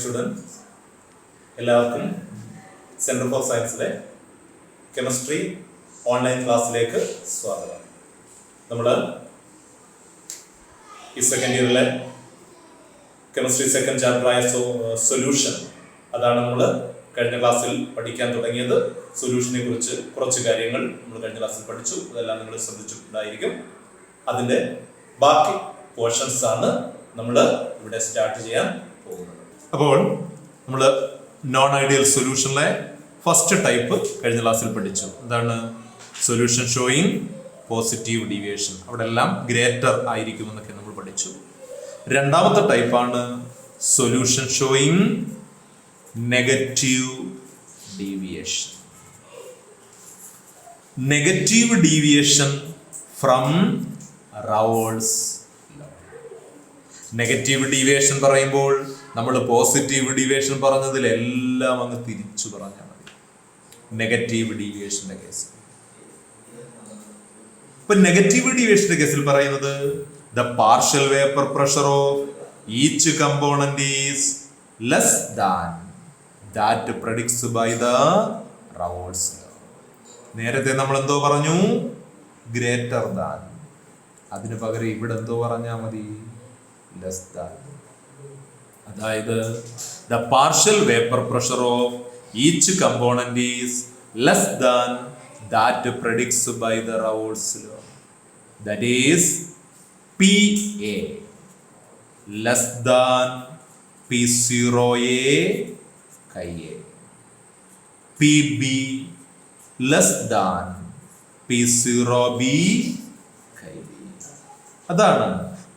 Students, എല്ലാവർക്കും centre for സയൻസിലെ chemistry online ക്ലാസ്സിലേക്ക് സ്വാഗതം. നമ്മൾ ഈ സെക്കൻഡ് ഇയറിലെ കെമിസ്ട്രി സെക്കൻഡ് ചാപ്റ്ററായ സൊല്യൂഷൻ, അതാണ് നമ്മൾ കഴിഞ്ഞ ക്ലാസ്സിൽ പഠിക്കാൻ തുടങ്ങിയത്. സൊല്യൂഷനെ കുറിച്ച് കുറച്ച് കാര്യങ്ങൾ നമ്മൾ കഴിഞ്ഞ ക്ലാസ്സിൽ പഠിച്ചു, അതെല്ലാം നിങ്ങൾ ശ്രദ്ധിച്ചിട്ടുണ്ടായിരിക്കും. അതിൻ്റെ ബാക്കി പോർഷൻസ് ആണ് നമ്മൾ ഇവിടെ സ്റ്റാർട്ട് ചെയ്യാൻ പോകുന്നത്. അപ്പോൾ നമ്മൾ നോൺ ഐഡിയൽ സൊല്യൂഷനിലെ ഫസ്റ്റ് ടൈപ്പ് കഴിഞ്ഞ ക്ലാസ്സിൽ പഠിച്ചു. എന്താണ്? Solution showing positive deviation. അവിടെ എല്ലാം ഗ്രേറ്റർ ആയിരിക്കുമെന്നൊക്കെ നമ്മൾ പഠിച്ചു. രണ്ടാമത്തെ ടൈപ്പാണ് solution showing negative deviation. Negative deviation from Raoult's. Negative deviation പറയുമ്പോൾ നമ്മൾ പോസിറ്റീവ് ഡീവിയേഷൻ പറഞ്ഞതിലെല്ലാം അങ്ങ് തിരിച്ചു പറഞ്ഞാൽ മതി. നെഗറ്റീവ് ഡീവിയേഷന്റെ കേസ്. ഇപ്പൊ നെഗറ്റീവ് ഡീവിയേഷന്റെ കേസിൽ പറയുന്നത് the partial vapour pressure of each component is less than that predicts by the Raoult's law. നേരത്തെ നമ്മൾ എന്തോ പറഞ്ഞു? Greater than. അതിന് പകരം ഇവിടെ എന്തോ പറഞ്ഞാൽ മതി? Less than. അതായത് the partial vapour pressure of each component is less than that predicts by the Raoult's law. That is PA less than P0A KA. PB less than P0B KB. അതാണ്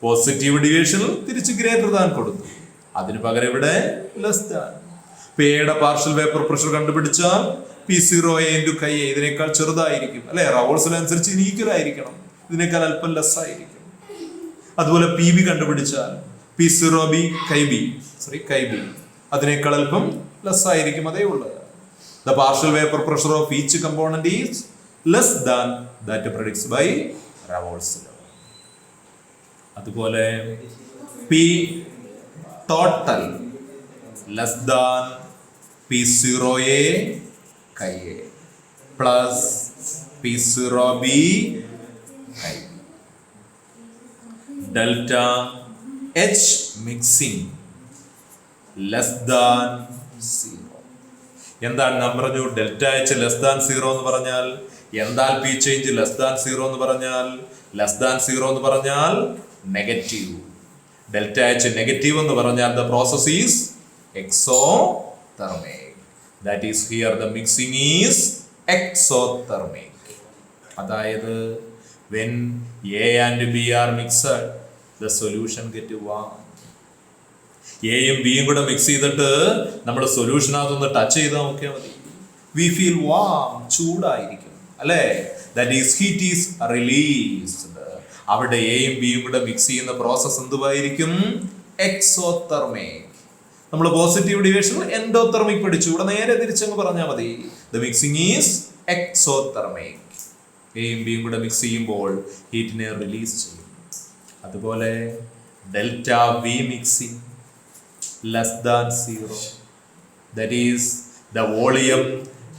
positive ഡീവിയേഷനിൽ തിരിച്ച് greater than കൊടുത്തു, അതിന് പകരം ഇവിടെ less than. പേയുടെ partial vapour pressure കണ്ടുപിടിച്ചാൽ P0A × KA ഇതിനേക്കാൾ ചെറുതായിരിക്കും, അല്ലെ? റവോൾസ് അനുസരിച്ച് ഇനി ഈക്വൽ ആയിരിക്കണം, ഇതിനേക്കാൾ അല്പം ലെസ് ആയിരിക്കും. അതുപോലെ PB കണ്ടുപിടിച്ചാൽ P0B KB അതിനേക്കാൾ അല്പം ലെസ് ആയിരിക്കും, അതേ ഉള്ളത്. The partial vapour pressure of each component is less than that predicts by Raoult's law. അതുപോലെ P total less than P0A KA plus P0B KB. Delta H mixing less than 0. എന്താണ് നാം പറഞ്ഞു? Delta H less than 0 എന്ന് പറഞ്ഞാൽ, enthalpy change less than 0 എന്ന് പറഞ്ഞാൽ, less than 0 എന്ന് പറഞ്ഞാൽ നെഗറ്റീവ്. ഡെൽറ്റ H നെഗറ്റീവ് എന്ന് പറഞ്ഞാൽ the process is exothermic. That is here the mixing is exothermic. അതായത് when A and B are mixed, the solution get warm. എയും ബിയും കൂടെ മിക്സ് ചെയ്തിട്ട് നമ്മൾ സൊല്യൂഷനകത്തൊന്ന് ടച്ച് ചെയ്താൽ നോക്കിയാൽ മതി, വി ഫീൽ വാം, ചൂടായിരിക്കും, അല്ലേ? That is heat is released. അവിടെ എയും ബിയും കൂടെ മിക്സ് ചെയ്യുന്ന പ്രോസസ് എന്തുവായിരിക്കും? എക്സോതെർമിക്. നമ്മൾ പോസിറ്റീവ് ഡീവിയേഷൻ എൻഡോതെർമിക് പഠിച്ചു, ഇവിടെ നേരെ തിരിച്ചങ്ങ് പറഞ്ഞാൽ മതി. The mixing is exothermic. എയും ബിയും കൂടെ മിക്സ് ചെയ്യുമ്പോൾ ഹീറ്റിനെ റിലീസ് ചെയ്യും. അതുപോലെ delta V mixing less than 0. That is the volume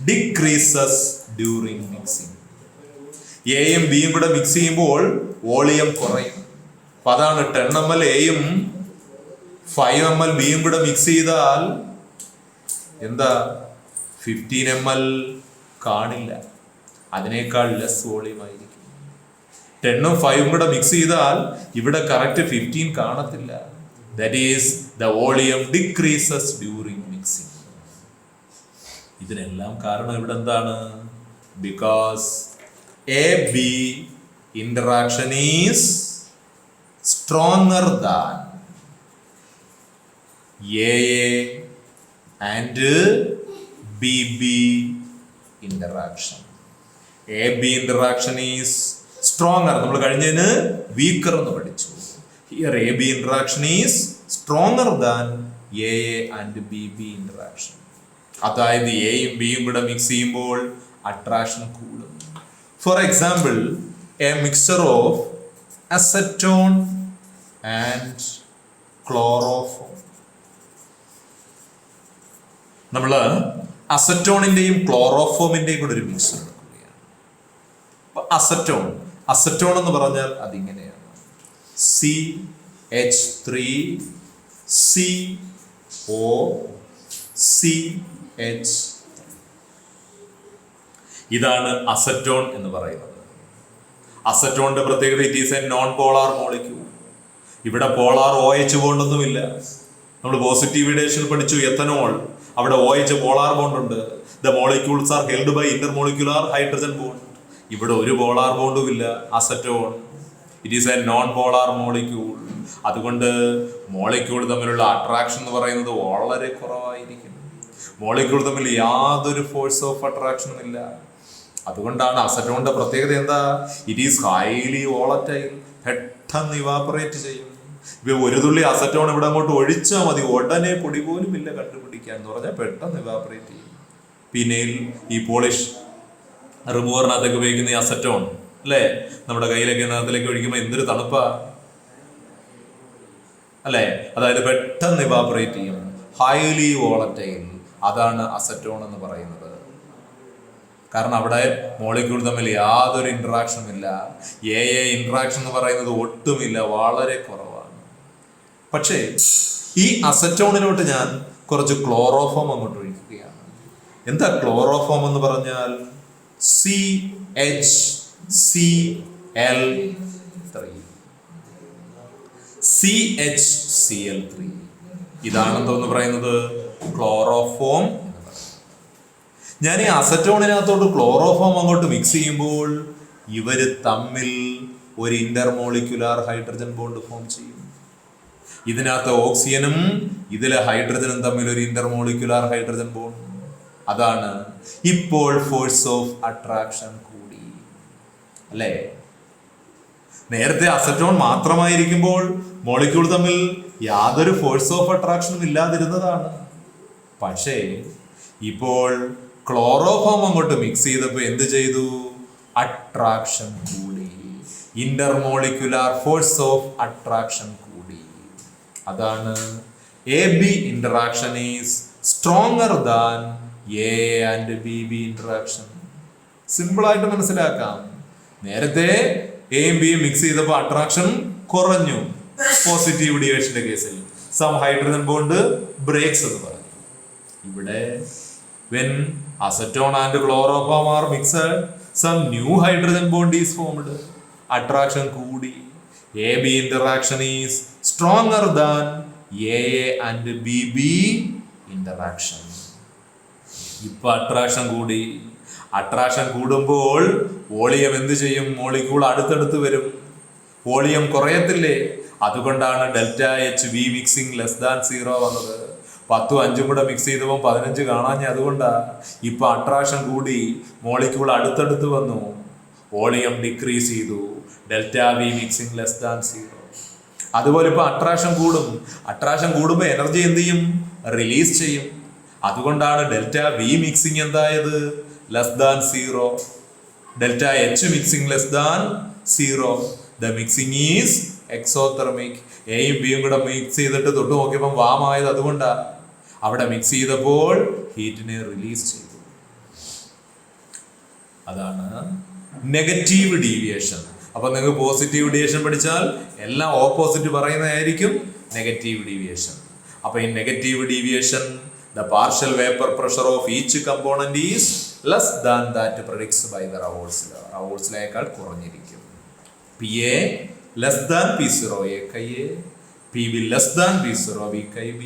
decreases during mixing. എയും ബിയും കൂടെ മിക്സ് ചെയ്യുമ്പോൾ വോളിയം കുറയും. അപ്പൊ അതാണ് 10 ml എയും 5 ml ബിയും കൂടെ മിക്സ് ചെയ്താൽ എന്താ? 15 ml കാണില്ല, അതിനേക്കാൾ ലെസ് വോളിയം ആയിരിക്കും. 10ഉം 5ഉം കൂടെ മിക്സ് ചെയ്താൽ ഇവിടെ കറക്റ്റ് 15 കാണത്തില്ല. That is the volume decreases during mixing. ഇതിനെല്ലാം കാരണം ഇവിടെ എന്താണ്? Because AB interaction is stronger than AA and BB interaction. AB interaction is stronger. നമ്മൾ കഴിഞ്ഞതിന് weaker എന്ന് പഠിച്ചു. Here AB interaction is stronger than AA and BB interaction. അതായത് എയും ബിയും കൂടെ മിക്സ് ചെയ്യുമ്പോൾ അട്രാക്ഷൻ കൂടും. For example, A mixture of acetone and chloroform. നമ്മൾ അസറ്റോണിന്റെയും ക്ലോറോഫോമിന്റെയും കൂടെ ഒരു മിക്സർ എടുക്കുകയാണ്. അസറ്റോൺ അസറ്റോൺ എന്ന് പറഞ്ഞാൽ അതിങ്ങനെയാണ്: CH3COCH. ഇതാണ് അസറ്റോൺ എന്ന് പറയുന്നത്. അസറ്റോണിന്റെ പ്രത്യേകത it is a non polar molecule. ഇവിടെ പോളാർ OH ബോണ്ടൊന്നുമില്ല. നമ്മൾ പോസിറ്റീവ് ഇഡേഷൻ പഠിച്ചു എത്തനോൾ, അവിടെ OH പോളാർ ബോണ്ട് ഉണ്ട്. The molecules are held by intermolecular hydrogen bond. ഇവിടെ ഒരു പോളാർ ബോണ്ടും ഇല്ല. Acetone it is a non polar molecule. അതുകൊണ്ട് മോളിക്യൂൾ തമ്മിലുള്ള അട്രാക്ഷൻ എന്ന് പറയുന്നത് വളരെ കുറവായിരിക്കും. മോളിക്യൂൾ തമ്മിൽ യാതൊരു ഫോഴ്സ് ഓഫ് അട്രാക്ഷനും ഇല്ല. അതുകൊണ്ടാണ് അസറ്റോണിന്റെ പ്രത്യേകത എന്താ? It is highly volatile. പെട്ടെന്ന് ഇവാപറേറ്റ് ചെയ്യും. ഇപ്പൊ ഒരു തുള്ളി അസറ്റോൺ ഇവിടെ അങ്ങോട്ട് ഒഴിച്ചാൽ മതി, ഉടനെ പൊടി പോലും ഇല്ല കണ്ടുപിടിക്കാൻ എന്ന് പറഞ്ഞാൽ പെട്ടെന്ന് ഇവാപറേറ്റ് ചെയ്യും. പിന്നെ ഈ പോളിഷ് റിമൂവറിനകത്തേക്ക് ഉപയോഗിക്കുന്ന ഈ അസറ്റോൺ അല്ലേ, നമ്മുടെ കയ്യിലൊക്കെ അതിലേക്ക് ഒഴിക്കുമ്പോൾ എന്തൊരു തണുപ്പാ അല്ലേ. അതായത് പെട്ടെന്ന് ഇവാപറേറ്റ് ചെയ്യും, ഹൈലി വോളറ്റൈൽ. അതാണ് അസറ്റോൺ എന്ന് പറയുന്നത്. കാരണം അവിടെ മോളിക്യൂൾ തമ്മിൽ യാതൊരു ഇന്ററാക്ഷനും ഇല്ല. ഇന്ററാക്ഷൻ എന്ന് പറയുന്നത് ഒട്ടുമില്ല, വളരെ കുറവാണ്. പക്ഷേ ഈ അസറ്റോണിലോട്ട് ഞാൻ കുറച്ച് ക്ലോറോഫോം അങ്ങോട്ട് ഒഴിക്കുകയാണ്. എന്താ ക്ലോറോഫോം എന്ന് പറഞ്ഞാൽ? CHCl3. ഇതാണെന്തോന്ന് പറയുന്നത്? ക്ലോറോഫോം. ഞാൻ ഈ അസറ്റോണിനകത്തോട്ട് ക്ലോറോഫോം അങ്ങോട്ട് മിക്സ് ചെയ്യുമ്പോൾ ഇവര് തമ്മിൽ ഒരു ഇന്റർമോളിക്യുലാർ ഹൈഡ്രജൻ ബോണ്ട് ഫോം ചെയ്യും. ഇതിനകത്ത് ഓക്സിജനും ഇതിലെ ഹൈഡ്രജനും തമ്മിൽ ഒരു ഇന്റർമോളിക്യുലാർ ഹൈഡ്രജൻ ബോണ്ട്. അതാണ് ഇപ്പോൾ ഫോഴ്സ് ഓഫ് അട്രാക്ഷൻ കൂടി അല്ലേ. നേരത്തെ അസറ്റോൺ മാത്രമായിരിക്കുമ്പോൾ മോളിക്യൂൾ തമ്മിൽ യാതൊരു ഫോഴ്സ് ഓഫ് അട്രാക്ഷനും ഇല്ലാതിരുന്നതാണ്. പക്ഷേ ഇപ്പോൾ ക്ലോറോഫോം അങ്ങോട്ട് മിക്സ് ചെയ്തപ്പോൾ എന്ത് ചെയ്തു? അട്രാക്ഷൻ കൂടി, ഇന്റർമോളിക്യുലാർ ഫോഴ്സ് ഓഫ് അട്രാക്ഷൻ കൂടി. അതാണ് AB interaction is stronger than AA and BB interaction. Simple ആയിട്ട് മനസ്സിലാക്കാം. നേരത്തെ എയും ബിയും മിക്സ് ചെയ്തപ്പോൾ അട്രാക്ഷൻ കുറഞ്ഞു. പോസിറ്റീവ് ഡിവിഷന്റെ കേസിൽ സം ഹൈഡ്രജൻ ബോണ്ട് ബ്രേക്സ് എന്ന് പറഞ്ഞു. ഇവിടെ when acetone and chloroform are mixed, some new hydrogen bond is formed. Attraction കൂടി. AB interaction is stronger than AA and BB interaction. ഇപ്പൊ അട്രാക്ഷൻ കൂടി. അട്രാക്ഷൻ കൂടുമ്പോൾ വോളിയം എന്ത് ചെയ്യും? മോളിക്യൂൾ അടുത്തടുത്ത് വരും. വോളിയം കുറയത്തില്ലേ? അതുകൊണ്ടാണ് ΔHV മിക്സിംഗ് ലെസ് ദാൻ 0 വന്നത്. 10ഉം 5ഉം കൂടെ മിക്സ് ചെയ്തപ്പോൾ 15 കാണാഞ്ഞ. അതുകൊണ്ടാ ഇപ്പൊ അട്രാക്ഷൻ കൂടി, മോളിക്യൂൾ അടുത്തടുത്ത് വന്നു, വോളിയം ഡിക്രീസ് ചെയ്തു. ΔV mixing less than 0. അതുപോലെ ഇപ്പൊ അട്രാക്ഷൻ കൂടും. അട്രാക്ഷൻ കൂടുമ്പോൾ എനർജി എന്ത് ചെയ്യും? റിലീസ് ചെയ്യും. അതുകൊണ്ടാണ് ΔV മിക്സിംഗ് എന്തായത്? Less than 0. ΔH mixing less than 0. The mixing is exothermic. എയും ബിയും കൂടെ മിക്സ് ചെയ്തിട്ട് തൊട്ട് നോക്കിയപ്പോൾ വാമായത് അതുകൊണ്ടാ. അവിടെ മിക്സ് ചെയ്തപ്പോൾ ഹീറ്റിനെ റിലീസ് ചെയ്തു. അതാണ് നെഗറ്റീവ് ഡീവിയേഷൻ. അപ്പൊ നിങ്ങൾക്ക് പോസിറ്റീവ് ഡീവിയേഷൻ പഠിച്ചാൽ എല്ലാം ഓപ്പോസിറ്റ് പറയുന്നതായിരിക്കും നെഗറ്റീവ് ഡീവിയേഷൻ. അപ്പൊ ഈ negative deviation, the partial vapor pressure of each component is less than that predicted by the Raoult's law. Raoult's law കുറഞ്ഞിരിക്കും. PA less than P0 AKA, PB less than P0 BKB,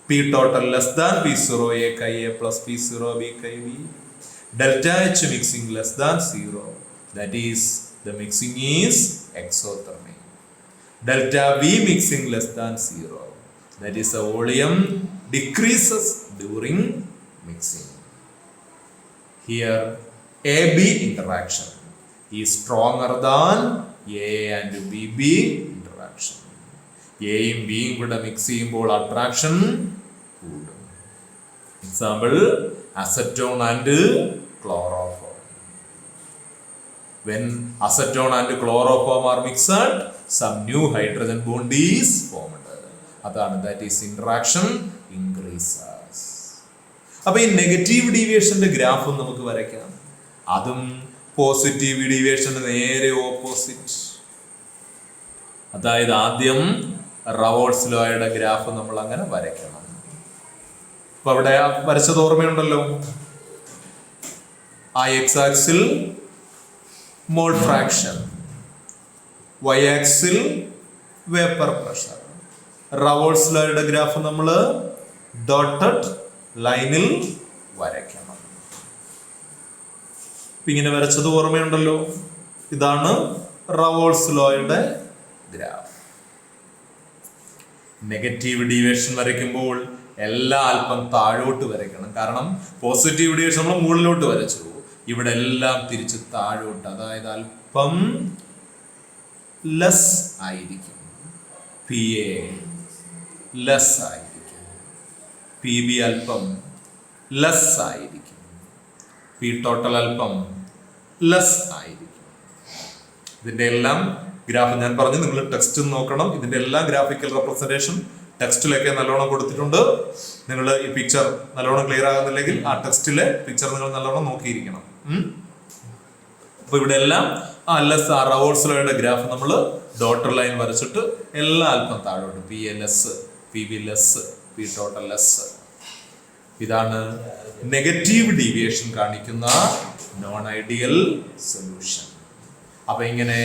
P total less than P0 AKA plus P0 BKB, delta H mixing less than 0. That is, the mixing is exothermic. Delta V mixing less than 0. That is, the volume decreases during mixing. Here, AB interaction is stronger than A and BB interaction. എയും ബിയും കൂടെ mix ചെയ്യുമ്പോൾ attraction കൂടും. Example acetone and chloroform. When acetone and chloroform are mixed, some new hydrogen bond is formed. അതാണ്, that is interaction increases. അപ്പൊ ഈ negative ഡീവിയേഷന്റെ ഗ്രാഫും നമുക്ക് വരയ്ക്കാം. അതും പോസിറ്റീവ് ഡീവിയേഷന്റെ നേരെ ഓപ്പോസിറ്റ്. അതായത് ആദ്യം റവോൾട്സ് ലോയുടെ ഗ്രാഫ് നമ്മൾ അങ്ങനെ വരയ്ക്കണം. അപ്പൊ അവിടെ വരച്ചത് ഓർമ്മയുണ്ടല്ലോ. ആ എക്സ് ആക്സിൽ മോൾ ഫ്രാക്ഷൻ, വൈ ആക്സിൽ വേപ്പർ പ്രഷർ. റവോൾട്സ് ലോയുടെ ഗ്രാഫ് നമ്മൾ ഡോട്ടഡ് ലൈനിൽ വരയ്ക്കണം. ഇങ്ങനെ വരച്ചത് ഓർമ്മയുണ്ടല്ലോ. ഇതാണ് റവോൾട്സ് ലോയുടെ ഗ്രാഫ്. നെഗറ്റീവ് ഡീവിയേഷൻ വരയ്ക്കുമ്പോൾ എല്ലാം അല്പം താഴോട്ട് വരയ്ക്കണം. കാരണം പോസിറ്റീവ് ഡീവിയേഷൻ നമ്മൾ മുകളിലോട്ട് വരച്ചു, ഇവിടെ എല്ലാം തിരിച്ച് താഴോട്ട്, അതായത് അല്പം ലെസ് ആയിരിക്കും. പി എ ലെസ് ആയിരിക്കും, പി ബി അല്പം ലെസ് ആയിരിക്കും, പി ടോട്ടൽ അല്പം ലെസ് ആയിരിക്കും. ഇതിന്റെ എല്ലാം ഗ്രാഫ് ഞാൻ പറഞ്ഞു, നിങ്ങൾ ടെക്സ്റ്റ് നോക്കണം. ഇതിന്റെ എല്ലാ ഗ്രാഫിക്കൽ റെപ്രസെന്റേഷൻ ടെക്സ്റ്റിലൊക്കെ നല്ലോണം കൊടുത്തിട്ടുണ്ട്. നിങ്ങൾ ഈ പിക്ചർ നല്ലോണം ക്ലിയർ ആകുന്നില്ലെങ്കിൽ ആ ടെക്സ്റ്റിലെ പിക്ചർ നിങ്ങൾ നല്ലോണം നോക്കിയിരിക്കണം. അപ്പൊ ഇവിടെ എല്ലാം റവോൾട്സ് ലോയുടെ ഗ്രാഫ് നമ്മൾ ഡോട്ടർ ലൈൻ വരച്ചിട്ട് എല്ലാം അല്പം താഴോട്ട്, P A less, P B less, P total less. ഇതാണ് നെഗറ്റീവ് ഡീവിയേഷൻ കാണിക്കുന്ന നോൺ ഐഡിയൽ സൊല്യൂഷൻ. അപ്പൊ ഇങ്ങനെ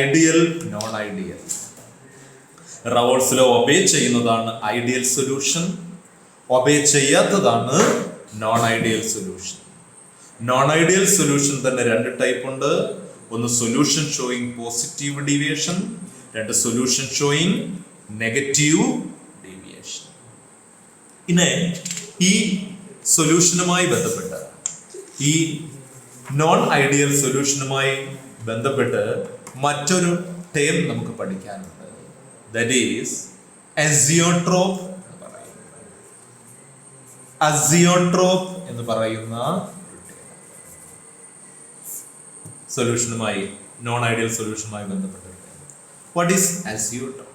ideal, non ideal, Raoult's law obey ചെയ്യുന്നതാണ് ഐഡിയൽ സൊല്യൂഷൻ, ഒബേ ചെയ്യാത്തതാണ് non ideal solution. Non ideal solution തന്നെ രണ്ട് ടൈപ്പ് ഉണ്ട്. ഒന്ന് സൊല്യൂഷൻ ഷോയിങ് പോസിറ്റീവ് ഡീവിയേഷൻ, രണ്ട് സൊല്യൂഷൻ ഷോയിങ് നെഗറ്റീവ് ഡീവിയേഷൻ. ഇനി ഈ സൊല്യൂഷനുമായി ബന്ധപ്പെട്ട്, ഈ നോൺ ഐഡിയൽ സൊല്യൂഷനുമായി ബന്ധപ്പെട്ട് മറ്റൊരു ടേം നമുക്ക് പഠിക്കാനുണ്ട്. ദാറ്റ് ഈസ് അസിയോട്രോപ് എന്ന് പറയും. അസിയോട്രോപ് എന്ന് പറയുന്ന സൊല്യൂഷനുമായി, നോൺ ഐഡിയൽ സൊല്യൂഷനുമായി ബന്ധപ്പെട്ട്. What is അസിയോട്രോപ്?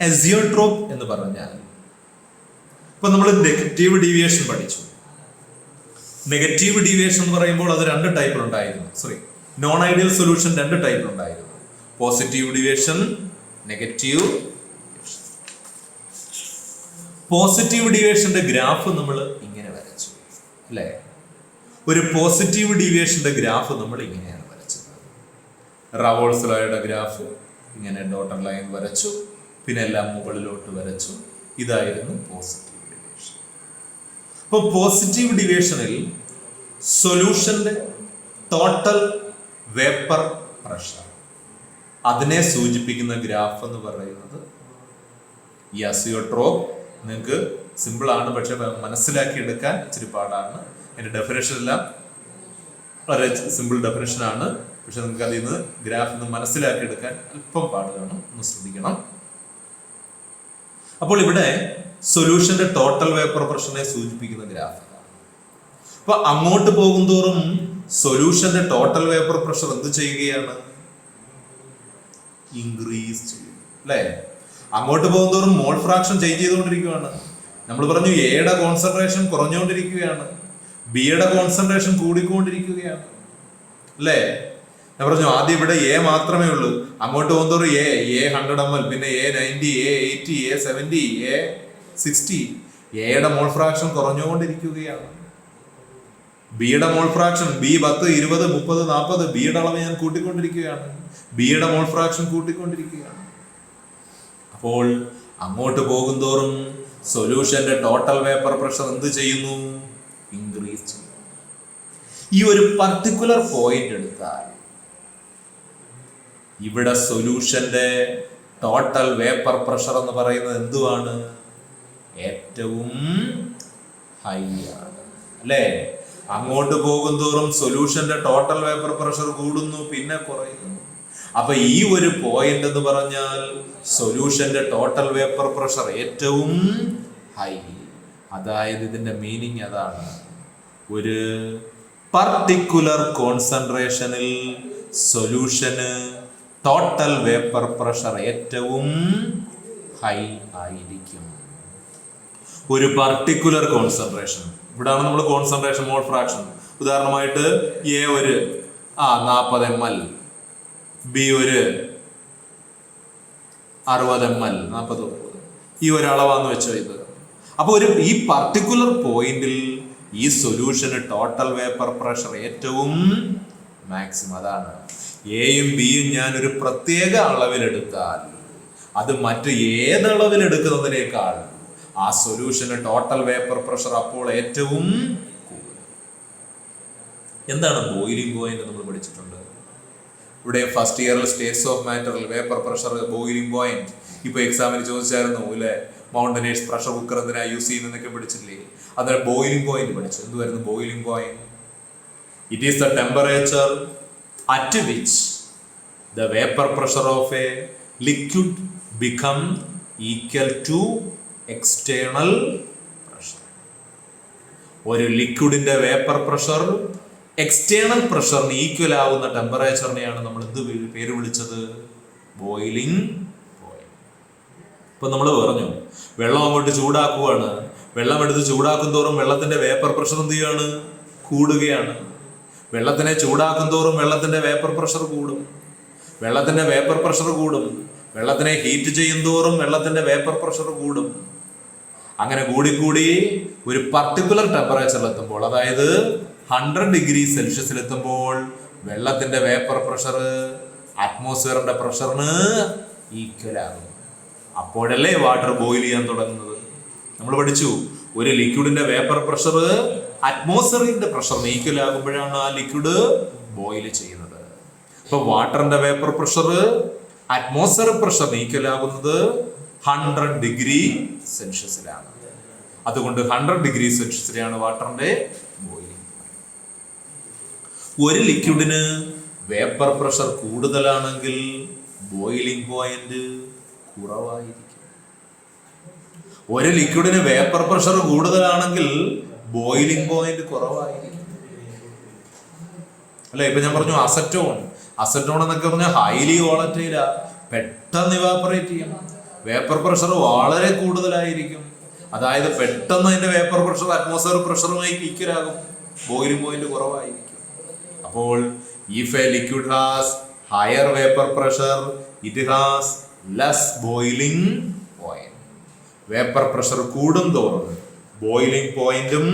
അസിയോട്രോപ് എന്ന് പറഞ്ഞാൽ, ഇപ്പൊ നമ്മൾ നെഗറ്റീവ് ഡീവിയേഷൻ പഠിച്ചു. നെഗറ്റീവ് ഡീവിയേഷൻ എന്ന് പറയുമ്പോൾ അത് രണ്ട് ടൈപ്പിലുണ്ടായിരുന്നു. നോൺ ഐഡിയൽ സൊല്യൂഷൻ രണ്ട് ടൈപ്പിലുണ്ടായിരുന്നു. Positive deviation, negative. പോസിറ്റീവ് ഡീവിയേഷന്റെ ഗ്രാഫ് നമ്മൾ ഇങ്ങനെ വരച്ചു അല്ലേ? ഒരു പോസിറ്റീവ് ഡീവിയേഷന്റെ ഗ്രാഫ് നമ്മൾ ഇങ്ങനെയാണ് വരച്ചത്. റവോൾട്സ് ലോയുടെ ഗ്രാഫ് ഇങ്ങനെ ഡോട്ടർ ലൈൻ വരച്ചു, പിന്നെ എല്ലാം മുകളിലോട്ട് വരച്ചു. ഇതായിരുന്നു പോസിറ്റീവ് ഡീവിയേഷൻ. അപ്പൊ പോസിറ്റീവ് ഡീവിയേഷനിൽ സൊല്യൂഷന്റെ ടോട്ടൽ വേപ്പർ പ്രഷർ, അതിനെ സൂചിപ്പിക്കുന്ന ഗ്രാഫ് എന്ന് പറയുന്നത് ഈ അസിയോട്രോപ്. നിങ്ങൾക്ക് സിമ്പിൾ ആണ്, പക്ഷെ മനസ്സിലാക്കി എടുക്കാൻ ഇച്ചിരി പാടാണ്. എൻ്റെ ഡെഫിനേഷൻ എല്ലാം വളരെ സിമ്പിൾ ഡെഫിനേഷൻ ആണ്, പക്ഷെ നിങ്ങൾക്ക് അതിൽ നിന്ന് ഗ്രാഫിൽ നിന്ന് മനസ്സിലാക്കി എടുക്കാൻ അല്പം പാടുകയാണ്, ഒന്ന് ശ്രദ്ധിക്കണം. അപ്പോൾ ഇവിടെ സൊല്യൂഷന്റെ ടോട്ടൽ വേപ്പർ പ്രഷറിനെ സൂചിപ്പിക്കുന്ന ഗ്രാഫ്. അപ്പൊ അങ്ങോട്ട് പോകുന്തോറും സൊല്യൂഷന്റെ ടോട്ടൽ വേപ്പർ പ്രഷർ എന്ത് ചെയ്യുകയാണ്? ഇൻക്രീസ് ചെയ്യും അല്ലേ? അങ്ങോട്ട് പോകുന്തോറും മോൾ ഫ്രാക്ഷൻ ചേഞ്ച് ചെയ്തുകൊണ്ടിരിക്കുകയാണ്. നമ്മൾ പറഞ്ഞു എയുടെ കോൺസെൻട്രേഷൻ കുറഞ്ഞുകൊണ്ടിരിക്കുകയാണ്, ബിയുടെ കോൺസെൻട്രേഷൻ കൂടിക്കൊണ്ടിരിക്കുകയാണ് അല്ലേ? ഞാൻ പറഞ്ഞു ആദ്യം ഇവിടെ എ മാത്രമേ ഉള്ളൂ. അങ്ങോട്ട് പോകുന്നതോറും എ 100 ml, പിന്നെ എ 90, എ 80, എ 70, എ 60. എയുടെ മോൾ ഫ്രാക്ഷൻ കുറഞ്ഞുകൊണ്ടിരിക്കുകയാണ്. ബിയുടെ മോൾ ഫ്രാക്ഷൻ, ബി 10, 20, 30, 40, ബിയുടെ അളവ് ഞാൻ കൂട്ടിക്കൊണ്ടിരിക്കുകയാണ്. ബിയുടെ മോൾ ഫ്രാക്ഷൻ കൂട്ടിക്കൊണ്ടിരിക്കുകയാണ്. അപ്പോൾ അങ്ങോട്ട് പോകുന്തോറും സൊല്യൂഷന്റെ ടോട്ടൽ വേപ്പർ പ്രഷർ എന്ത് ചെയ്യുന്നു? ഇൻക്രീസ് ചെയ്യുന്നു. ഈ ഒരു പർട്ടിക്കുലർ പോയിന്റ് എടുത്താൽ ഇവിടെ സൊല്യൂഷന്റെ ടോട്ടൽ വേപ്പർ പ്രഷർ എന്ന് പറയുന്നത് എന്തുവാണ്? ഏറ്റവും ഹൈ ആണ് അല്ലേ? അങ്ങോട്ട് പോകുന്തോറും സൊല്യൂഷന്റെ ടോട്ടൽ വേപ്പർ പ്രഷർ കൂടുന്നു, പിന്നെ കുറയുന്നു. അപ്പൊ ഈ ഒരു പോയിന്റ് എന്ന് പറഞ്ഞാൽ സൊല്യൂഷന്റെ ടോട്ടൽ വേപ്പർ പ്രഷർ ഏറ്റവും ഹൈ. അതായത് ഇതിന്റെ മീനിങ് അതാണ്, ഒരു പർട്ടിക്കുലർ കോൺസെൻട്രേഷനിൽ സൊല്യൂഷന് ടോട്ടൽ വേപ്പർ പ്രഷർ ഏറ്റവും ഹൈ ആയിരിക്കും. ഒരു പർട്ടിക്കുലർ കോൺസെൻട്രേഷൻ, ഇവിടാണ് നമ്മൾ കോൺസെൻട്രേഷൻ മോൾ ഫ്രാക്ഷൻ. ഉദാഹരണമായിട്ട് എ ഒരു 40 ml, ബി ഒരു 60 ml, 40 ഈ ഒരളവാന്ന് വെച്ചോ ഇത്. അപ്പൊ ഈ പർട്ടിക്കുലർ പോയിന്റിൽ ഈ സൊല്യൂഷന് ടോട്ടൽ വേപ്പർ പ്രഷർ ഏറ്റവും മാക്സിമം. അതാണ് എയും ബിയും ഞാൻ ഒരു പ്രത്യേക അളവിലെടുത്താൽ അത് മറ്റ് ഏതളവിലെടുക്കുന്നതിനേക്കാൾ ആ സൊല്യൂഷന് ടോട്ടൽ വേപ്പർ പ്രഷർ അപ്പോൾ ഏറ്റവും കൂടുതൽ. എന്താണ് ബോയിലിംഗ് പോയിന്റ് നമ്മൾ പഠിച്ചിട്ടുണ്ട്. ഇവിടെ ഫസ്റ്റ് ഇയറിൽ സ്റ്റേറ്റ്സ് ഓഫ് മാറ്ററിൽ വേപ്പർ പ്രഷർ ബോയിലിംഗ് പോയിന്റ് ഇപ്പൊ എക്സാമിന് ചോദിച്ചായിരുന്നു അല്ലെ, മൗണ്ടനേഴ്സ് പ്രഷർ കുക്കർ എന്തിനാ യൂസ് ചെയ്യുന്നതൊക്കെ പഠിച്ചില്ലേ. അന്നേരം ബോയിലിംഗ് പോയിന്റ് പഠിച്ചു. എന്തുവായിരുന്നു boiling point? It is the temperature at which the vapour pressure of a liquid become equal to external pressure. ഒരു ലിക്വിഡിന്റെ വേപ്പർ പ്രഷർ എക്സ്റ്റേണൽ പ്രഷറിന് ഈക്വൽ ആവുന്ന ടെമ്പറേച്ചറിനെയാണ് നമ്മൾ എന്ത് പേര് വിളിച്ചത്? Boiling point. ഇപ്പൊ നമ്മൾ പറഞ്ഞു വെള്ളം അങ്ങോട്ട് ചൂടാക്കുവാണ്. വെള്ളം എടുത്ത് ചൂടാക്കും തോറും വെള്ളത്തിന്റെ വേപ്പർ പ്രഷർ എന്ത് ചെയ്യാണ്? കൂടുകയാണ്. വെള്ളത്തിനെ ചൂടാക്കും തോറും വെള്ളത്തിന്റെ വേപ്പർ പ്രഷർ കൂടും. വെള്ളത്തിന്റെ വേപ്പർ പ്രഷർ കൂടും. വെള്ളത്തിനെ ഹീറ്റ് ചെയ്യും തോറും വെള്ളത്തിന്റെ വേപ്പർ പ്രഷർ കൂടും. അങ്ങനെ കൂടിക്കൂടി ഒരു പർട്ടിക്കുലർ ടെമ്പറേച്ചറിൽ എത്തുമ്പോൾ, അതായത് 100 ഡിഗ്രി സെൽഷ്യസിൽ എത്തുമ്പോൾ വെള്ളത്തിന്റെ വേപ്പർ പ്രഷർ അറ്റ്മോസ്ഫിയറിന്റെ പ്രഷറിന് ഈക്വൽ ആകും. അപ്പോഴല്ലേ വാട്ടർ ബോയിൽ ചെയ്യാൻ തുടങ്ങുന്നത്. നമ്മൾ പഠിച്ചു ഒരു ലിക്വിഡിന്റെ വേപ്പർ പ്രഷർ അറ്റ്മോസ്ഫിയറിന്റെ പ്രഷറിന് ഈക്വൽ ആകുമ്പോഴാണ് ആ ലിക്വിഡ് ബോയിൽ ചെയ്യുന്നത്. അപ്പൊ വാട്ടറിന്റെ വേപ്പർ പ്രഷർ അറ്റ്മോസ്ഫിയർ പ്രഷറിന് ഈക്വൽ ആകുന്നത് 100 ഡിഗ്രി സെൽഷ്യസിലാണ്. അതുകൊണ്ട് 100 ഡിഗ്രി സെൽഷ്യസിലാണ് വാട്ടറിന്റെ ബോയിലിംഗ്. ഒരു ലിക്വിഡിന് വേപ്പർ പ്രഷർ കൂടുതലാണെങ്കിൽ ബോയിലിംഗ് പോയിന്റ് കുറവായിരിക്കും. ഒരു ലിക്വിഡിന് വേപ്പർ പ്രഷർ കൂടുതലാണെങ്കിൽ ബോയിലിംഗ് പോയിന്റ് കുറവായിരിക്കും. അല്ലെ, ഇപ്പൊ ഞാൻ പറഞ്ഞു അസറ്റോൺ എന്നൊക്കെ പറഞ്ഞാൽ ഹൈലി വോളറ്റൈലാ, പെട്ടെന്ന് ഇവാപ്പറേറ്റ് ചെയ്യും. വേപ്പർ പ്രഷർ വളരെ കൂടുതലായിരിക്കും. അതായത് പെട്ടെന്ന് അതിന്റെ വേപ്പർ പ്രഷർ അറ്റ്മോസ്ഫിയർ പ്രഷറുമായി ഈക്വൽ ആകും. ബോയിലിംഗ് പോയിന്റ് കുറവായിരിക്കും. അപ്പോൾ if A liquid has higher vapour pressure it has less boiling point. Vapour pressure കൂടും തോറും ബോയിലിംഗ് പോയിന്റും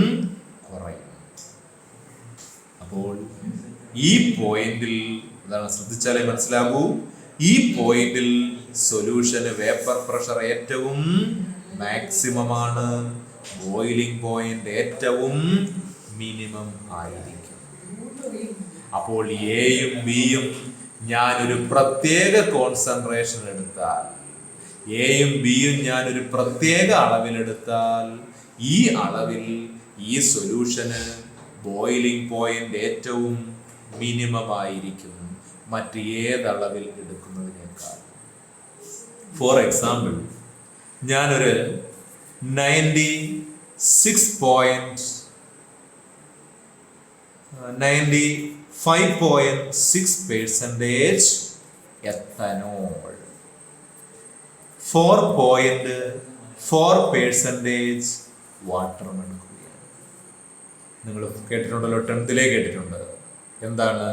കുറയും. അപ്പോൾ ഈ പോയിന്റിൽ അതാണ്, ശ്രദ്ധിച്ചാലേ മനസ്സിലാകൂ, ഈ പോയിന്റിൽ സൊല്യൂഷന് വേപ്പർ പ്രഷർ ഏറ്റവും മാക്സിമം ആണ്, ബോയിലിംഗ് പോയിന്റ് ഏറ്റവും മിനിമം ആയിരിക്കും. അപ്പോൾ എയും ബിയും ഞാനൊരു പ്രത്യേക കോൺസെൻട്രേഷൻ എടുത്താൽ, എയും ബിയും ഞാനൊരു പ്രത്യേക അളവിലെടുത്താൽ ഈ അളവിൽ ഈ സൊല്യൂഷന് ബോയിലിംഗ് പോയിന്റ് ഏറ്റവും മിനിമം ആയിരിക്കും മറ്റ് ഏതളവിൽ എടുക്കുന്നതിനേക്കാൾ. ഫോർ എക്സാമ്പിൾ, ഞാനൊരു 95.6% എത്തനോൾ, 4.4% വാട്ടറും എടുക്കുകയാണ്. നിങ്ങൾ കേട്ടിട്ടുണ്ടല്ലോ, 10th കേട്ടിട്ടുണ്ട്. എന്താണ്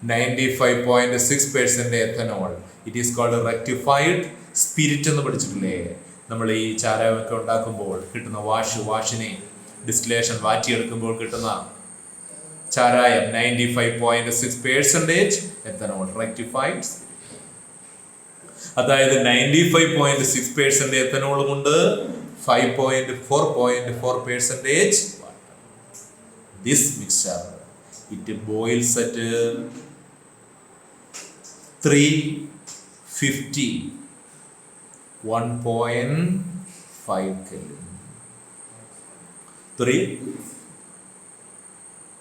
95.6% ethanol? It is called rectified spirit എന്ന് പഠിച്ചിട്ടില്ലേ? നമ്മൾ ഈ ചാരമൊക്കെ ഉണ്ടാക്കുമ്പോൾ കിട്ടുന്ന വാഷിനെ ഡിസ്റ്റിലേഷൻ വാറ്റിയെടുക്കുമ്പോൾ കിട്ടുന്ന ചാരായം 95.6% എത്തനോൾ, റെക്ടിഫൈഡ്. അതായത് 95.6% എത്തനോളും ഉണ്ട്, 4.4% water. This mixture it boils at 350 1.5 Kelvin.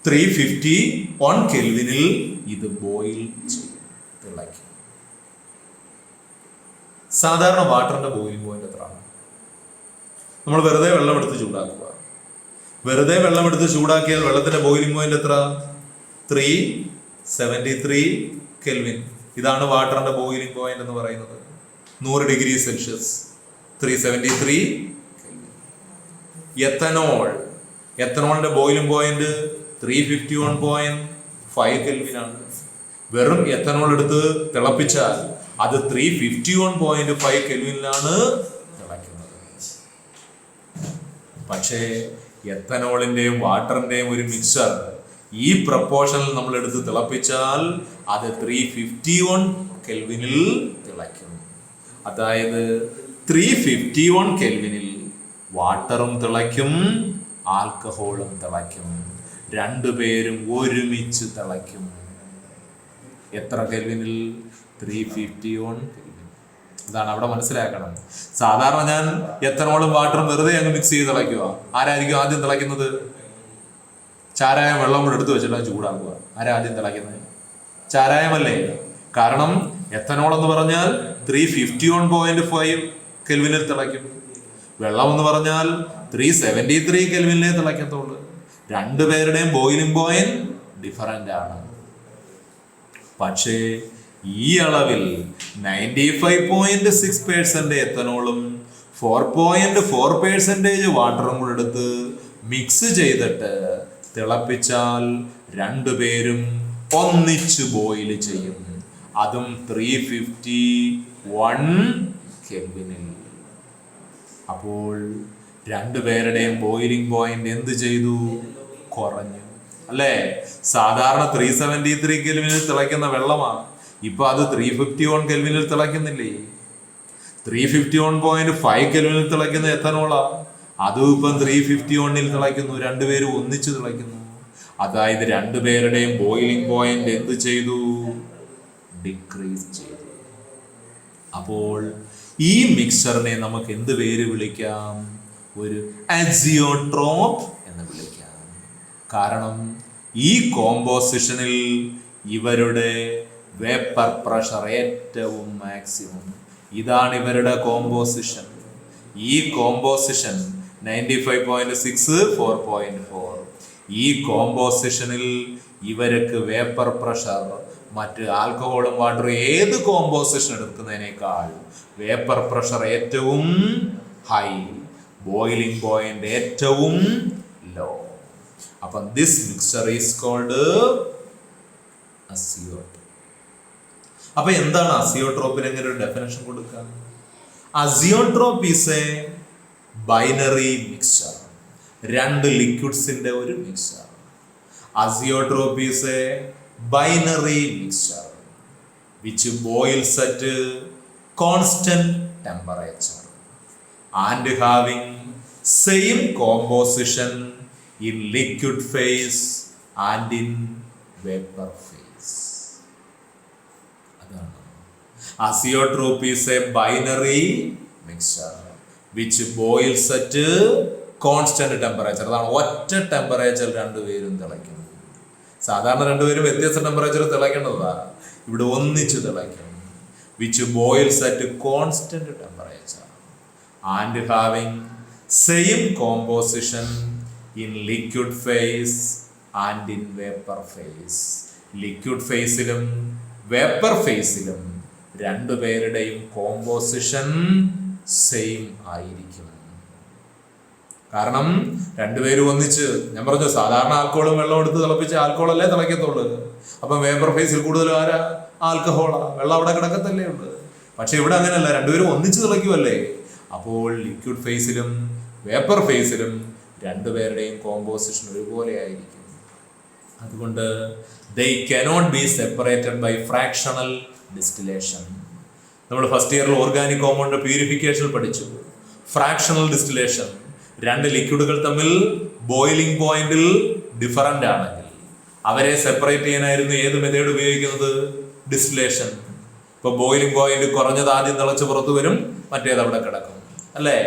351 കെൽവിനിൽ ഇത് ബോയിൽ തിളയ്ക്കും. സാധാരണ വാട്ടറിന്റെ ബോയിലിംഗ് പോയിന്റ് എത്രയാണ്? നമ്മൾ വെറുതെ വെള്ളം എടുത്ത് ചൂടാക്കുക. വെറുതെ വെള്ളം എടുത്ത് ചൂടാക്കിയാൽ വെള്ളത്തിന്റെ ബോയിലിംഗ് പോയിന്റ് എത്ര? 373 കെൽവിൻ. ഇതാണ് വാട്ടറിന്റെ ബോയിലിംഗ് പോയിന്റ് എന്ന് പറയുന്നത്. 100 ഡിഗ്രി സെൽഷ്യസ് 373 കെൽവിൻ. എത്തനോളിന്റെ ബോയിലിംഗ് പോയിന്റ് 351.5 കെൽവിനാണ്. വെറും എത്തനോൾ എടുത്ത് തിളപ്പിച്ചാൽ അത് 351.5 കെൽവിനിലാണ് തിളയ്ക്കുന്നത്. പക്ഷേ എത്തനോളിന്റെയും വാട്ടറിന്റെയും ഒരു മിക്സർ ഈ പ്രപ്പോർഷനിൽ നമ്മൾ എടുത്ത് തിളപ്പിച്ചാൽ അത് 351 കെൽവിനിൽ തിളയ്ക്കും. അതായത് 351 കെൽവിനിൽ വാട്ടറും തിളയ്ക്കും, ആൽക്കഹോളും തിളയ്ക്കും. രണ്ടുപേരും ഒരുമിച്ച് തിളയ്ക്കും. എത്ര കെൽവിനിൽ? 351 കെൽവിൻ. അതാണ് അവിടെ മനസ്സിലാക്കണം. സാധാരണ ഞാൻ എത്തനോളും വാട്ടറും വെറുതെ അങ്ങ് മിക്സ് ചെയ്ത് തിളയ്ക്കുക. ആരായിരിക്കും ആദ്യം തിളയ്ക്കുന്നത്? ചാരായം വെള്ളം കൂടെ എടുത്തു വെച്ചിട്ട് ചൂടാക്കുക. ആരാ ആദ്യം തിളയ്ക്കുന്നത്? ചാരായമല്ലേ? കാരണം എത്തനോൾ എന്ന് പറഞ്ഞാൽ 351.5 കെൽവിനിൽ തിളയ്ക്കും. വെള്ളം എന്ന് പറഞ്ഞാൽ 373 കെൽവിനിലേ തിളയ്ക്കത്തുള്ളൂ. രണ്ടുപേരുടെയും ബോയിലിംഗ് പോയിന്റ് ഡിഫറൻ്റ് ആണ്. പക്ഷേ ഈ അളവിൽ 95.6% എത്തനോളും 4.4% വാട്ടറും കൂടെ എടുത്ത് മിക്സ് ചെയ്തിട്ട് തിളപ്പിച്ചാൽ രണ്ടുപേരും ഒന്നിച്ച് ബോയിൽ ചെയ്യും. അതും 351 കെൽവിനിൽ. അപ്പോൾ രണ്ടുപേരുടെയും ബോയിലിംഗ് പോയിന്റ് എന്ത് ചെയ്തു? കുറഞ്ഞു, അല്ലേ? സാധാരണ 373 കെൽവിനിൽ തിളയ്ക്കുന്ന വെള്ളമാണ്. ഇപ്പൊ അത് 351 കെൽവിനിൽ തിളയ്ക്കുന്നില്ലേ? 351.5 കെൽവിനിൽ തിളയ്ക്കുന്ന എത്തനോളാ. അതും ഇപ്പം 351 തിളയ്ക്കുന്നു. രണ്ടുപേരും ഒന്നിച്ച് തിളയ്ക്കുന്നു. അതായത് രണ്ടുപേരുടെയും ബോയിലിംഗ് പോയിന്റ് എന്ത് ചെയ്തു? ഡിക്രീസ് ചെയ്തു. അപ്പോൾ ഈ മിക്സറിനെ നമുക്ക് എന്ത് പേര് വിളിക്കാം? ഒരു അസിയോട്രോപ്പ് എന്ന് വിളിക്കാം. കാരണം ഈ കോമ്പോസിഷനിൽ ഇവരുടെ വേപ്പർ പ്രഷർ ഏറ്റവും മാക്സിമം. ഇതാണ് ഇവരുടെ കോമ്പോസിഷൻ. ഈ കോമ്പോസിഷൻ 95.6 4.4. ഈ കോമ്പോസിഷനിൽ ഇവർക്ക് വേപ്പർ പ്രഷർ മറ്റ് ആൽക്കഹോളും വാട്ടറും ഏത് കോമ്പോസിഷൻ എടുക്കുന്നതിനേക്കാൾ വേപ്പർ പ്രഷർ ഏറ്റവും ഹൈ, ബോയിലിംഗ് പോയിന്റ് ഏറ്റവും ലോ. അപ്പം this mixture is called azeotrope. അപ്പൊ എന്താണ് അസിയോട്രോപ്പിന് എങ്ങനെ ഒരു ഡെഫിനേഷൻ കൊടുക്കാം? Azeotrope is a binary mixture. രണ്ട് ലിക്വിഡ്സിന്റെ ഒരു mixture. Azeotrope is a binary mixture which boils at constant temperature and having same composition in liquid phase and in vapor phase. Azeotrope is a binary mixture which boils at constant temperature. അതാണ് ഒറ്റ temperature രണ്ടുപേരും തിളയ്ക്കുന്നു. സാധാരണ രണ്ടുപേരും വ്യത്യസ്ത temperature തിളയ്ക്കേണ്ടതാണ്. ഇവിടെ ഒന്നിച്ച് തിളയ്ക്കും. which boils at constant temperature and having same composition in liquid phase and in vapor phase. Liquid ഫേസിലും vapour ഫേസിലും രണ്ടുപേരുടെയും കോമ്പോസിഷൻ സെയിം ആയിരിക്കും. കാരണം രണ്ടുപേരും ഒന്നിച്ച്, ഞാൻ പറഞ്ഞു സാധാരണ ആൽക്കഹോളും വെള്ളം എടുത്ത് തിളപ്പിച്ച് ആൽക്കഹോളല്ലേ തിളയ്ക്കത്തുള്ളൂ. അപ്പം വേപ്പർ ഫേസിൽ കൂടുതലും ആരാ? ആൽക്കഹോളാ. വെള്ളം അവിടെ കിടക്കത്തല്ലേ ഉള്ളു. പക്ഷെ ഇവിടെ അങ്ങനെയല്ല, രണ്ടുപേരും ഒന്നിച്ച് തിളയ്ക്കുമല്ലേ. അപ്പോൾ ലിക്വിഡ് ഫേസിലും വേപ്പർ ഫേസിലും രണ്ടുപേരുടെയും കോമ്പോസിഷൻ ഒരുപോലെ ആയിരിക്കും. അതുകൊണ്ട് they cannot be separated by fractional distillation. നമ്മൾ ഫസ്റ്റ് ഇയറിൽ ഓർഗാനിക് കോമ്പൗണ്ട് പ്യൂരിഫിക്കേഷൻ പഠിച്ചു. ഫ്രാക്ഷണൽ ഡിസ്റ്റിലേഷൻ, രണ്ട് ലിക്വിഡുകൾ തമ്മിൽ ബോയിലിംഗ് പോയിന്റിൽ ഡിഫറൻ്റ് ആണെങ്കിൽ അവരെ സെപ്പറേറ്റ് ചെയ്യാനായിരുന്നു ഏത് മെത്തേഡ് ഉപയോഗിക്കുന്നത്? ഡിസ്റ്റിലേഷൻ. ഇപ്പൊ ബോയിലിംഗ് പോയിന്റ് കുറഞ്ഞത് ആദ്യം തിളച്ച് പുറത്തു വരും, മറ്റേത് അവിടെ കിടക്കും, അല്ലേ?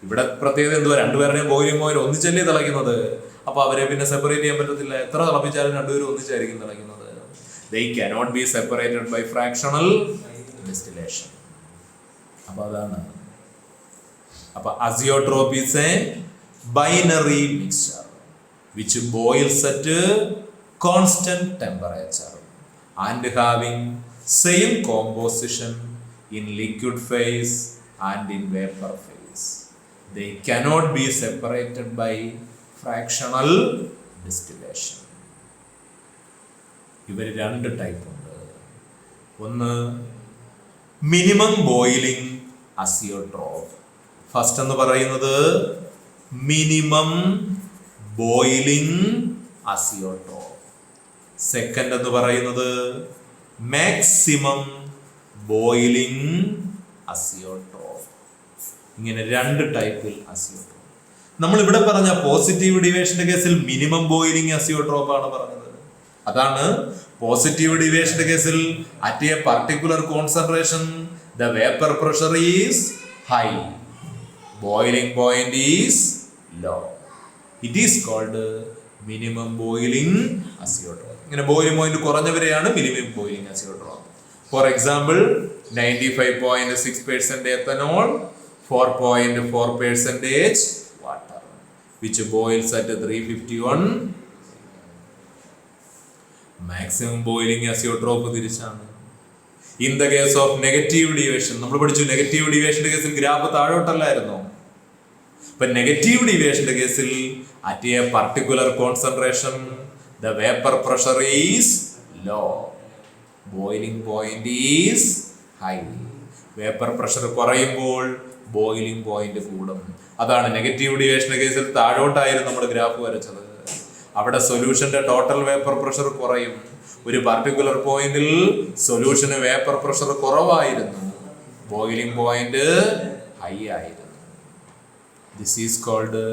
ഇവിടെ പ്രത്യേകത എന്തുവാ? രണ്ടുപേരുടെയും ബോയിലിംഗ് പോയിന്റ് ഒന്നിച്ചല്ലേ തിളയ്ക്കുന്നത്. അപ്പൊ അവരെ പിന്നെ സെപ്പറേറ്റ് ചെയ്യാൻ പറ്റത്തില്ല. എത്ര തിളപ്പിച്ചാലും രണ്ടുപേരും ഒന്നിച്ചായിരിക്കും തിളയ്ക്കുന്നത്. They cannot be separated by fractional distillation. അപ്പൊ അതാണ്. അപ്പൊ azeotrope is a binary mixture which boils at constant temperature and having same composition in liquid phase and in vapor phase. they cannot be separated by fractional distillation. ഇവർ രണ്ട് type ഉണ്ട്. ഒന്ന് minimum boiling azeotrope. First എന്ന് പറയുന്നത് minimum boiling azeotrope. Second എന്ന് പറയുന്നത് maximum boiling azeotrope. ഇങ്ങനെ രണ്ട് ടൈപ്പിൽ അസിയോട്രോപ്പ്. നമ്മൾ ഇവിടെ പറഞ്ഞ പോസിറ്റീവ് ഡീവിയേഷന്റെ കേസിൽ മിനിമം ബോയിലിംഗ് അസിയോട്രോപ്പ് ആണ് പറഞ്ഞത്. അതാണ് പോസിറ്റീവ് ഡീവിയേഷന്റെ കേസിൽ at a particular concentration the vapour pressure is high, boiling point is low. It is called minimum boiling azeotrope. ഇങ്ങനെ ബോയിലിംഗ് പോയിന്റ് കുറഞ്ഞവരെയാണ് minimum boiling azeotrope. For example 95.6% ethanol, 4.4% water, which boils at 351. Maximum boiling azeotrope തിരിച്ചാണ്. In the case of negative deviation, നമ്മൾ പഠിച്ചു negative ഡീവിയേഷന്റെ കേസിൽ graph താഴോട്ടല്ലായിരുന്നു. ഇപ്പൊ negative ഡീവിയേഷന്റെ കേസിൽ at a particular concentration the vapor pressure is low, boiling point is high. Vapour pressure കുറയുമ്പോൾ boiling point കൂടും. അതാണ് നെഗറ്റീവ് ഡീവിയേഷന്റെ കേസിൽ താഴോട്ടായിരുന്നു നമ്മൾ ഗ്രാഫ് വരച്ചത്. അവിടെ സൊല്യൂഷന്റെ ടോട്ടൽ വേപ്പർ പ്രഷർ കുറയും. ഒരു പർട്ടിക്കുലർ പോയിന്റിൽ സൊല്യൂഷന് വേപ്പർ പ്രഷർ കുറവായിരുന്നു, ബോയിലിംഗ് പോയിന്റ് ഹൈ ആയിരുന്നു. This is called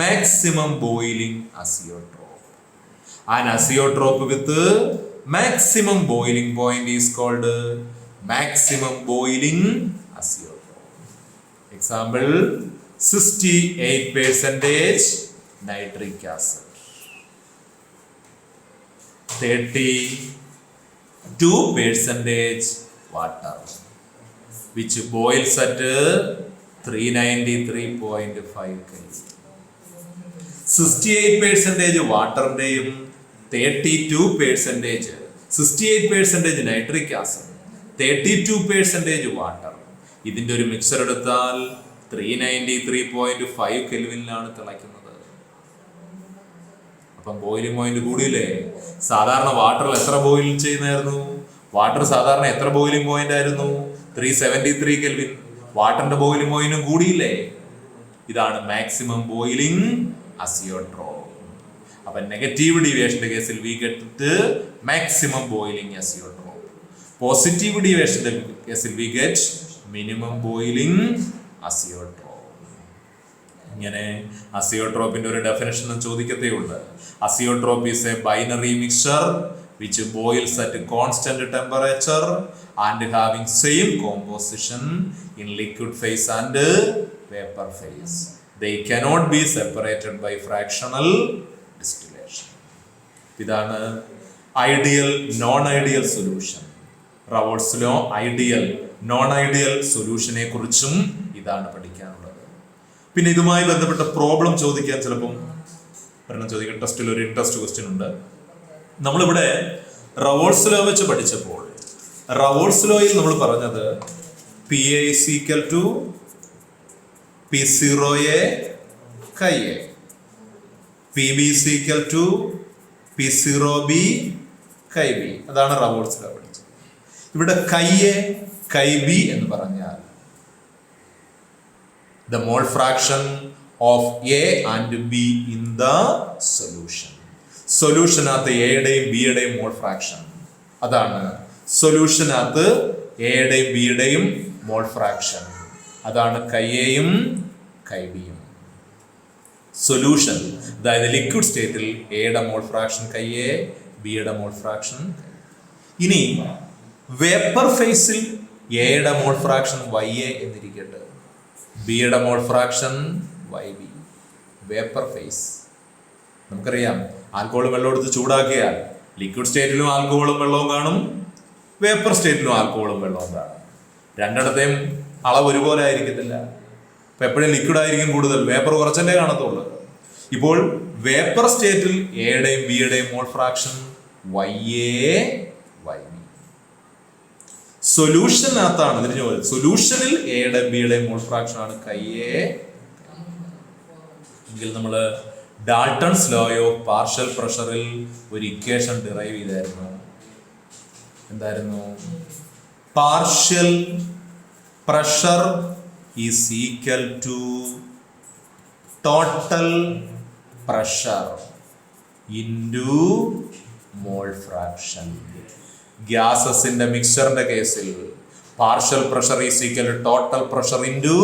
maximum boiling azeotrope. An azeotrope with maximum boiling point is called maximum boiling azeotrope. Example 68% nitric acid, 32% water, which boils at 393.5 Kelvin. 68% വാട്ടറിന്റെയും 68% nitric acid, 32% water, ഇതിന്റെ ഒരു mixer എടുത്താൽ 393.5 കെൽവിനിലാണ് തിളയ്ക്കുന്നത്. അപ്പം boiling point കൂടിയില്ലേ? സാധാരണ വാട്ടറിൽ എത്ര boil ചെയ്യുന്നായിരുന്നു? Water സാധാരണ എത്ര boiling point ആയിരുന്നു? 373 കെൽവിൻ. വാട്ടറിന്റെ ബോയിലിംഗ് പോയിന്റും കൂടിയില്ലേ? ഇതാണ് മാക്സിമം ബോയിലിംഗ് അസിയോട്രോപ്പ്. അപ്പൊ നെഗറ്റീവ് ഡീവിയേഷന്റെ കേസിൽ we get maximum boiling azeotrope. Positive ഡീവിയേഷന്റെ കേസിൽ we get minimum boiling azeotrope. ഇങ്ങനെ അസിയോട്രോപ്പിന്റെ ഒരു ഡെഫിനിഷൻ ചോദിക്കത്തേ ഉള്ളൂ. Azeotrope is a binary mixture which boils at constant temperature and having same composition in liquid phase and vapor phase. They cannot be separated by fractional distillation. ഇതാണ് ideal non ideal solution. Raoult's law ideal non ideal സൊല്യൂഷനെ കുറിച്ചും ഇതാണ് പഠിക്കാനുള്ളത്. പിന്നെ ഇതുമായി ബന്ധപ്പെട്ട problem ചോദിക്കാൻ ചിലപ്പം ചോദിക്കാൻ ടെസ്റ്റിൽ ഒരു ഇൻട്രസ്റ്റ് ക്വസ്റ്റ്യൻ ഉണ്ട്. നമ്മളിവിടെ റവോൾട്സ് ലോ വെച്ച് പഠിച്ചപ്പോൾ റവോൾട്സ് ലോയിൽ നമ്മൾ പറഞ്ഞത് PA is equal to P0A chi A, PB is equal to P0B chi B. അതാണ് റവോൾട്സ് ലോ പഠിച്ചത്. ഇവിടെ chi A chi B എന്ന് പറഞ്ഞാൽ the mole fraction of A and B in the solution. സൊല്യൂഷനകത്ത് എയുടെയും ബിയുടെയും മോൾ ഫ്രാക്ഷൻ, അതാണ് സൊല്യൂഷനകത്ത് എയുടെയും ബിയുടെയും മോൾ ഫ്രാക്ഷൻ, അതാണ് കൈ എയും കൈ ബിയും. സൊല്യൂഷൻ അതായത് ലിക്വിഡ് സ്റ്റേറ്റിൽ എയുടെ മോൾ ഫ്രാക്ഷൻ കൈ എ, ബിയുടെ മോൾ ഫ്രാക്ഷൻ. ഇനി വേപ്പർ ഫേസിൽ എയുടെ മോൾ ഫ്രാക്ഷൻ വൈ എ എന്നിരിക്കട്ടെ, ബിയുടെ mole fraction Y B. Vapour phase നമുക്കറിയാം, ആൽക്കഹോളും വെള്ളം എടുത്ത് ചൂടാക്കിയാൽ ലിക്വിഡ് സ്റ്റേറ്റിലും ആൽക്കഹോളും വെള്ളവും കാണും, വേപ്പർ സ്റ്റേറ്റിലും ആൽക്കഹോളും വെള്ളവും കാണും. രണ്ടിടത്തെയും അളവ് ഒരുപോലെ ആയിരിക്കത്തില്ല. ഇപ്പൊ എപ്പോഴും ലിക്വിഡ് ആയിരിക്കും കൂടുതൽ, വേപ്പർ കുറച്ചല്ലേ കാണത്തുള്ളൂ. ഇപ്പോൾ വേപ്പർ സ്റ്റേറ്റിൽ എയുടെയും ബിയുടെയും mole fraction Y A Y B. സൊല്യൂഷനകത്താണ് ഇതിന് സൊല്യൂഷനിൽ എയുടെയും ബിയുടെയും മോൾ ഫ്രാക്ഷൻ ആണ് കൈ എ. എങ്കിൽ നമ്മൾ ഡാൾട്ടൺസ് ലോ ഓഫ് പാർഷ്യൽ പ്രഷറിൽ ഒരു ഇക്വേഷൻ ഡിറൈവ് ചെയ്തായിരുന്നു. എന്തായിരുന്നു? Partial pressure is equal to total pressure into mole fraction. ഗ്യാസസിന്റെ മിക്സറിന്റെ കേസിൽ partial pressure is equal to total pressure into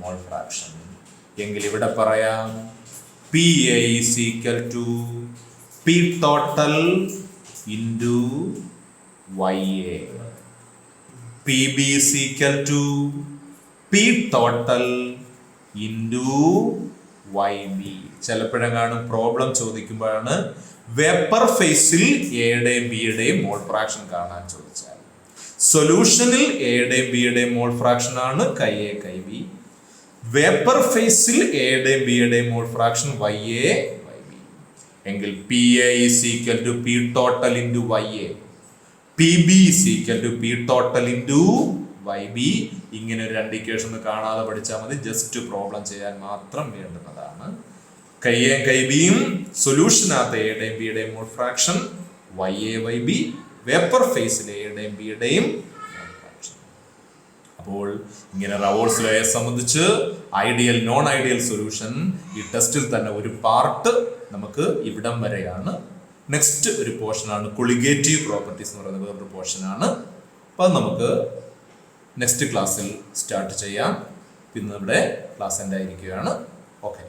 mole fraction. എങ്കിൽ ഇവിടെ പറയാം P A is equal to P total into Y A. P B is equal to P total into Y B. ചിലപ്പോഴെങ്ങാനും problem ചോദിക്കുമ്പോഴാണ് vapour ഫേസിൽ എയുടെയും ബിയുടെയും mole fraction കാണാൻ ചോദിച്ചാൽ, സൊല്യൂഷനിൽ എയുടെയും ബിയുടെയും മോൾ ഫ്രാക്ഷൻ ആണ് chi A chi B. Vapour ഫേസിൽ എയുടെയും ബിയുടെയും mole fraction Y A Y B. എങ്കിൽ P A is equal to P total into Y A, P B is equal to P total into Y B. ഇങ്ങനെ ഒരു രണ്ട് equation കാണാതെ പഠിച്ചാൽ മതി, ജസ്റ്റ് പ്രോബ്ലം ചെയ്യാൻ മാത്രം വേണ്ടുന്നതാണ്. കൈ എ കൈ ബിയും സൊല്യൂഷനകത്ത് എയുടെയും ബിയുടെയും mole fraction Y A Y B, vapour ഫേസിലെ എയുടെയും ബിയുടെയും മോൾ ഫ്രാക്ഷൻ. അപ്പോൾ ഇങ്ങനെ റവോൾസ് ലോയെ സംബന്ധിച്ച് ഐഡിയൽ നോൺ ഐഡിയൽ സൊല്യൂഷൻ ഈ ടെസ്റ്റിൽ തന്നെ ഒരു പാർട്ട് നമുക്ക് ഇവിടം വരെയാണ്. നെക്സ്റ്റ് ഒരു പോർഷനാണ് കൊളിഗേറ്റീവ് പ്രോപ്പർട്ടീസ് എന്ന് പറയുന്ന വേറൊരു പോർഷനാണ്. അപ്പോൾ അത് നമുക്ക് നെക്സ്റ്റ് ക്ലാസ്സിൽ സ്റ്റാർട്ട് ചെയ്യാം. പിന്നെ നമ്മുടെ ക്ലാസ് എൻ്റെ ആയിരിക്കുകയാണ്. ഓക്കെ.